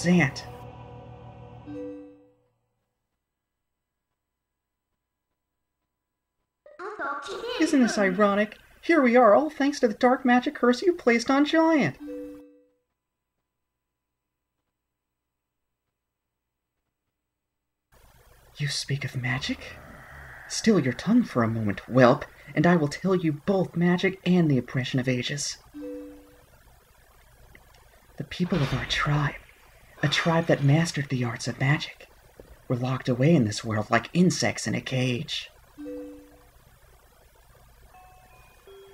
Zant. Isn't this ironic? Here we are, all thanks to the dark magic curse you placed on Giant. You speak of magic? Still your tongue for a moment, whelp, and I will tell you both magic and the oppression of ages. The people of our tribe, a tribe that mastered the arts of magic, were locked away in this world like insects in a cage.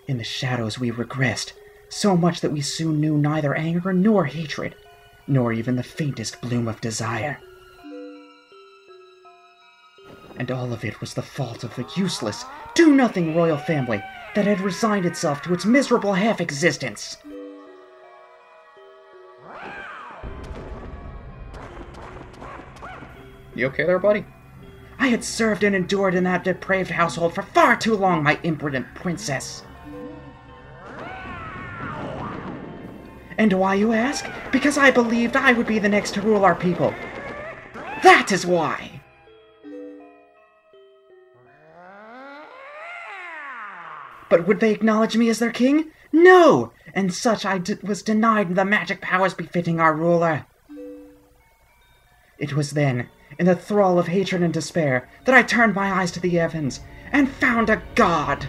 In the shadows we regressed, so much that we soon knew neither anger nor hatred, nor even the faintest bloom of desire. And all of it was the fault of the useless, do-nothing royal family that had resigned itself to its miserable half-existence. You okay there, buddy? I had served and endured in that depraved household for far too long, my imprudent princess. And why, you ask? Because I believed I would be the next to rule our people. That is why! But would they acknowledge me as their king? No! And such I was denied the magic powers befitting our ruler. It was then, in the thrall of hatred and despair, that I turned my eyes to the heavens and found a god!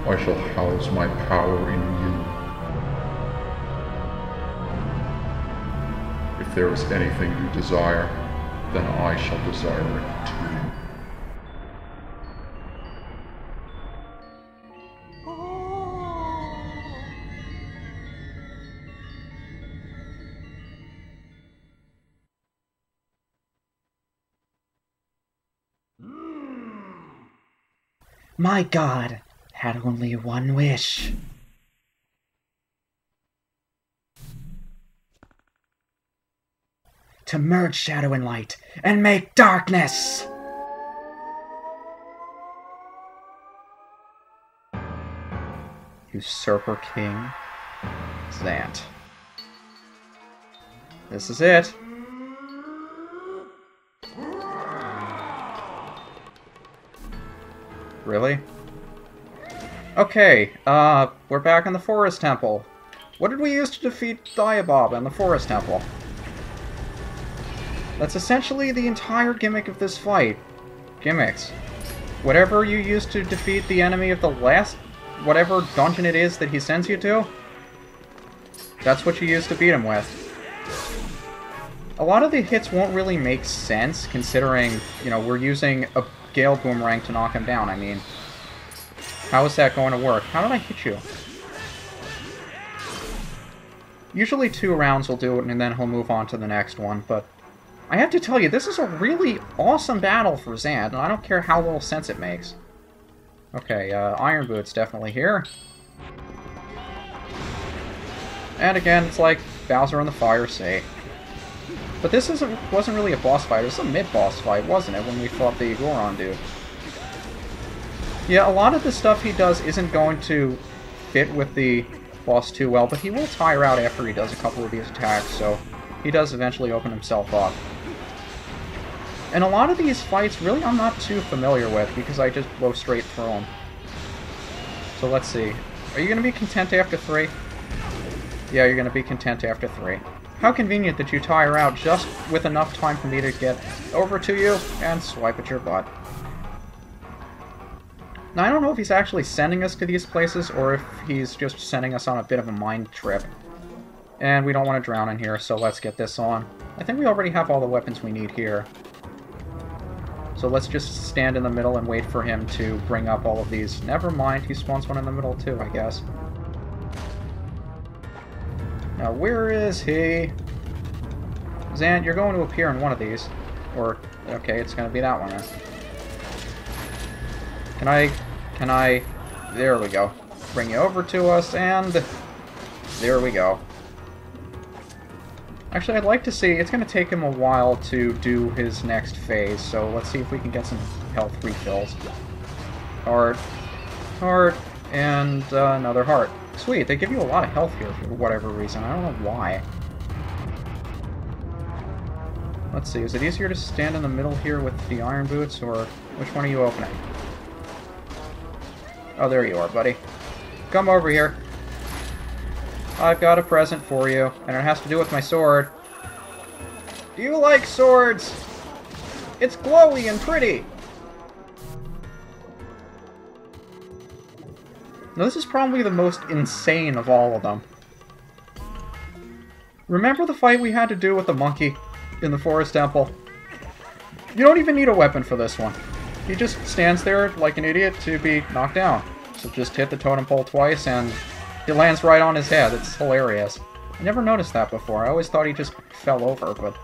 I shall house my power in you. If there is anything you desire, then I shall desire it too. My god had only one wish. To merge shadow and light, and make darkness! Usurper King Zant. This is it. Really? Okay, we're back in the Forest Temple. What did we use to defeat Diabob in the Forest Temple? That's essentially the entire gimmick of this fight. Gimmicks. Whatever you use to defeat the enemy of the last... whatever dungeon it is that he sends you to, that's what you use to beat him with. A lot of the hits won't really make sense, considering, you know, we're using a Gale Boomerang to knock him down. I mean, how is that going to work? How did I hit you? Usually 2 rounds will do it, and then he'll move on to the next one, but I have to tell you, this is a really awesome battle for Zant, and I don't care how little sense it makes. Okay, Iron Boots definitely here. And again, it's like Bowser and the Fire State. But this wasn't really a boss fight, it was a mid-boss fight, wasn't it, when we fought the Goron dude? Yeah, a lot of the stuff he does isn't going to fit with the boss too well, but he will tire out after he does a couple of these attacks, so he does eventually open himself up. And a lot of these fights, really, I'm not too familiar with, because I just blow straight through them. So let's see. Are you going to be content after 3? Yeah, you're going to be content after 3. How convenient that you tire out just with enough time for me to get over to you and swipe at your butt. Now, I don't know if he's actually sending us to these places or if he's just sending us on a bit of a mind trip. And we don't want to drown in here, so let's get this on. I think we already have all the weapons we need here. So let's just stand in the middle and wait for him to bring up all of these. Never mind, he spawns one in the middle too, I guess. Now, where is he? Zant, you're going to appear in one of these. Or, okay, it's going to be that one then. Can I... There we go. Bring you over to us, and... There we go. Actually, I'd like to see... It's going to take him a while to do his next phase, so let's see if we can get some health refills. Heart. Heart. And another heart. Sweet, they give you a lot of health here for whatever reason. I don't know why. Let's see, is it easier to stand in the middle here with the iron boots, or which one are you opening? Oh, there you are, buddy. Come over here. I've got a present for you, and it has to do with my sword. Do you like swords? It's glowy and pretty! Now, this is probably the most insane of all of them. Remember the fight we had to do with the monkey in the forest temple? You don't even need a weapon for this one. He just stands there like an idiot to be knocked down. So just hit the totem pole twice and it lands right on his head. It's hilarious. I never noticed that before. I always thought he just fell over, but...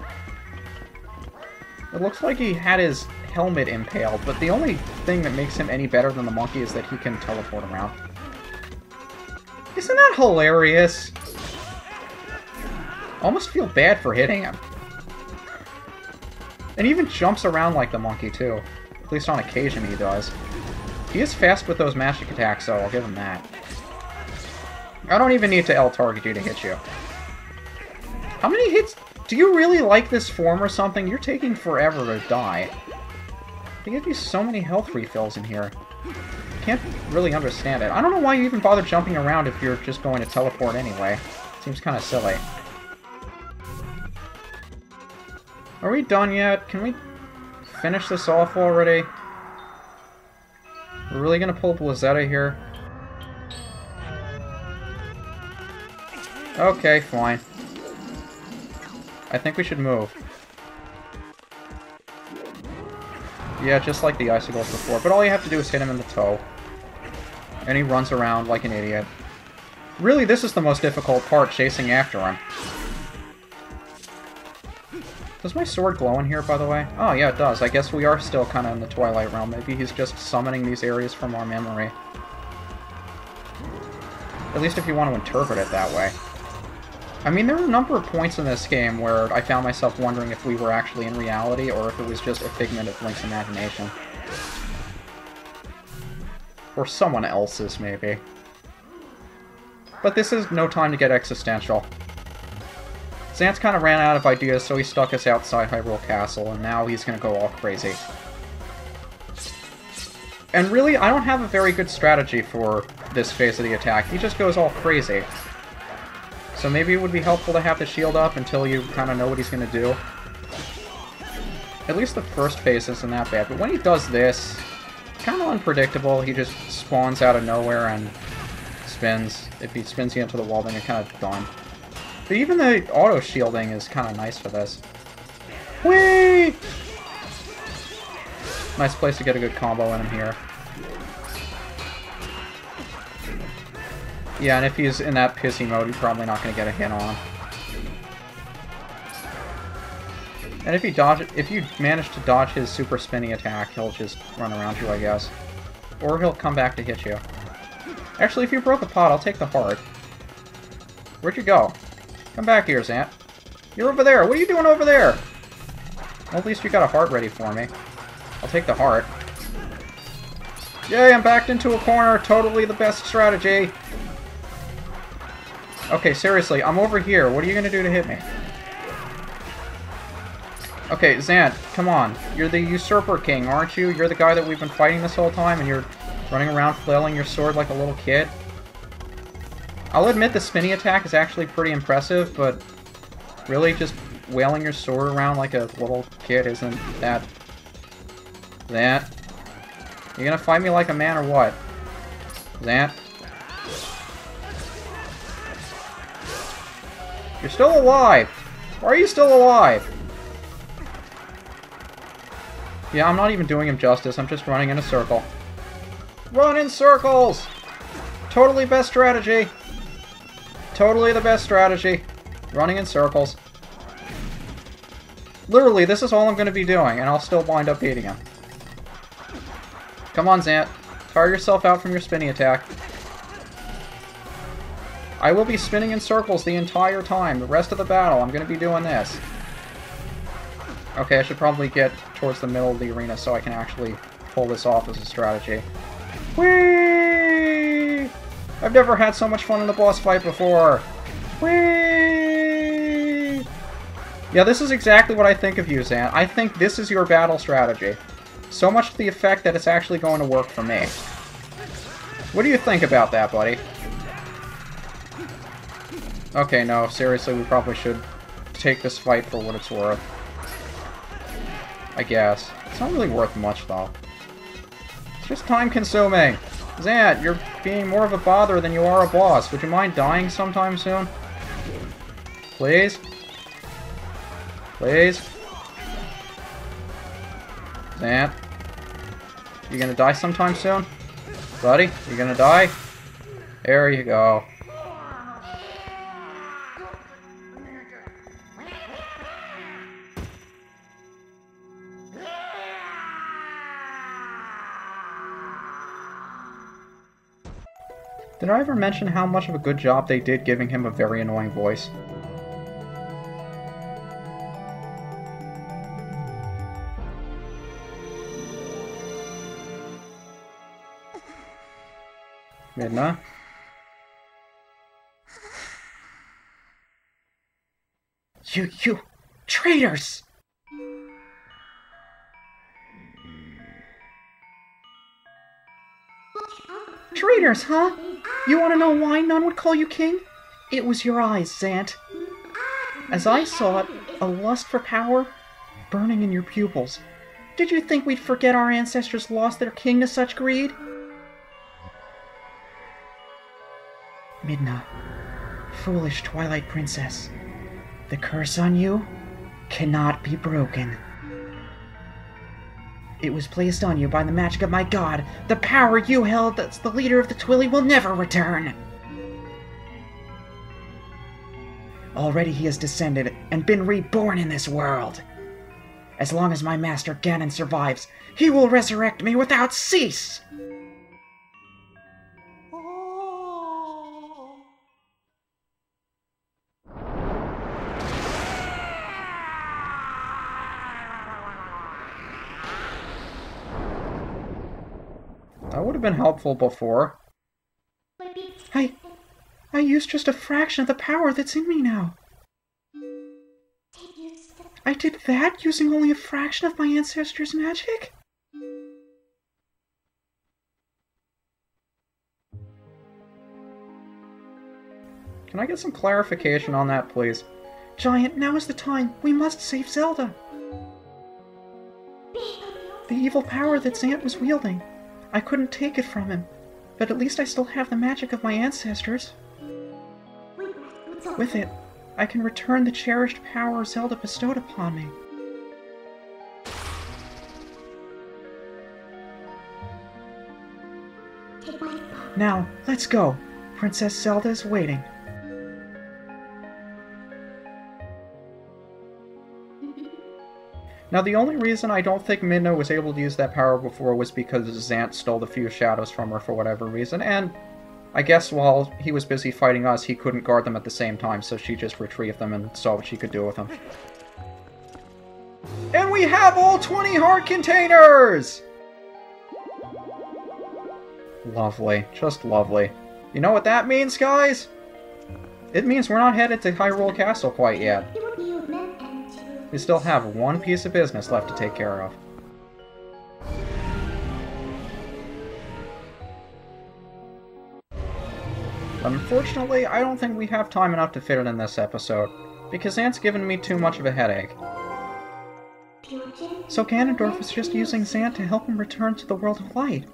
It looks like he had his helmet impaled, but the only thing that makes him any better than the monkey is that he can teleport around. Isn't that hilarious? I almost feel bad for hitting him. And he even jumps around like the monkey, too. At least on occasion he does. He is fast with those magic attacks, so I'll give him that. I don't even need to L-target you to hit you. How many hits? Do you really like this form or something? You're taking forever to die. They give you so many health refills in here. Can't really understand it. I don't know why you even bother jumping around if you're just going to teleport anyway. Seems kind of silly. Are we done yet? Can we finish this off already? We're really gonna pull Blizzetta here? Okay, fine. I think we should move. Yeah, just like the icicles before, but all you have to do is hit him in the toe. And he runs around like an idiot. Really, this is the most difficult part, chasing after him. Does my sword glow in here, by the way? Oh, yeah, it does. I guess we are still kind of in the Twilight realm. Maybe he's just summoning these areas from our memory. At least if you want to interpret it that way. I mean, there are a number of points in this game where I found myself wondering if we were actually in reality or if it was just a figment of Link's imagination. Or someone else's, maybe. But this is no time to get existential. Zant's kind of ran out of ideas, so he stuck us outside Hyrule Castle, and now he's going to go all crazy. And really, I don't have a very good strategy for this phase of the attack. He just goes all crazy. So maybe it would be helpful to have the shield up until you kind of know what he's going to do. At least the first phase isn't that bad, but when he does this, kind of unpredictable. He just spawns out of nowhere and spins. If he spins you into the wall, then you're kind of done. But even the auto-shielding is kind of nice for this. Whee! Nice place to get a good combo in him here. Yeah, and if he's in that pissy mode, you're probably not going to get a hit on him. And if you manage to dodge his super spinny attack, he'll just run around you, I guess. Or he'll come back to hit you. Actually, if you broke a pot, I'll take the heart. Where'd you go? Come back here, Zant. You're over there. What are you doing over there? Well, at least you got a heart ready for me. I'll take the heart. Yay, I'm backed into a corner. Totally the best strategy. Okay, seriously, I'm over here. What are you going to do to hit me? Okay, Zant, come on. You're the Usurper King, aren't you? You're the guy that we've been fighting this whole time, and you're running around flailing your sword like a little kid. I'll admit the spinny attack is actually pretty impressive, but Really? Just wailing your sword around like a little kid isn't that... Zant? You gonna fight me like a man or what? Zant? You're still alive! Why are you still alive? Yeah, I'm not even doing him justice. I'm just running in a circle. Run in circles! Totally best strategy. Totally the best strategy. Running in circles. Literally, this is all I'm going to be doing, and I'll still wind up beating him. Come on, Zant. Tire yourself out from your spinny attack. I will be spinning in circles the entire time. The rest of the battle, I'm going to be doing this. Okay, I should probably get towards the middle of the arena so I can actually pull this off as a strategy. Whee! I've never had so much fun in a boss fight before. Whee! Yeah, this is exactly what I think of you, Zant. I think this is your battle strategy. So much to the effect that it's actually going to work for me. What do you think about that, buddy? Okay, no, seriously, we probably should take this fight for what it's worth. I guess. It's not really worth much, though. It's just time-consuming. Zant, you're being more of a bother than you are a boss. Would you mind dying sometime soon? Please? Please? Zant? You gonna die sometime soon? Buddy, you gonna die? There you go. Did I ever mention how much of a good job they did giving him a very annoying voice? Midna? You traitors! Traitors, huh? You want to know why none would call you king? It was your eyes, Zant. As I saw it, a lust for power burning in your pupils. Did you think we'd forget our ancestors lost their king to such greed? Midna, foolish Twilight Princess. The curse on you cannot be broken. It was placed on you by the magic of my god. The power you held as the leader of the Twili will never return. Already he has descended and been reborn in this world. As long as my master Ganon survives, he will resurrect me without cease. That would have been helpful before. I used just a fraction of the power that's in me now. I did that using only a fraction of my ancestors' magic? Can I get some clarification on that, please? Giant, now is the time. We must save Zelda. The evil power that Zant was wielding. I couldn't take it from him, but at least I still have the magic of my ancestors. With it, I can return the cherished power Zelda bestowed upon me. Now, let's go. Princess Zelda is waiting. Now, the only reason I don't think Midna was able to use that power before was because Zant stole the few shadows from her for whatever reason, and I guess while he was busy fighting us, he couldn't guard them at the same time, so she just retrieved them and saw what she could do with them. And we have all 20 heart containers! Lovely. Just lovely. You know what that means, guys? It means we're not headed to Hyrule Castle quite yet. We still have one piece of business left to take care of. Unfortunately, I don't think we have time enough to fit it in this episode. Because Zant's given me too much of a headache. So Ganondorf was just using Zant to help him return to the World of Light.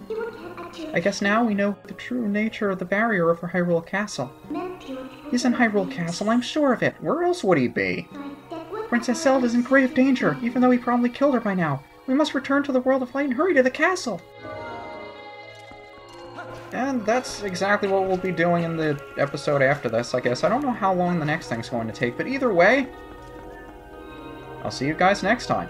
I guess now we know the true nature of the barrier over Hyrule Castle. He's in Hyrule Castle, I'm sure of it. Where else would he be? Princess Zelda's in grave danger, even though he probably killed her by now. We must return to the World of Light and hurry to the castle. And that's exactly what we'll be doing in the episode after this, I guess. I don't know how long the next thing's going to take, but either way, I'll see you guys next time.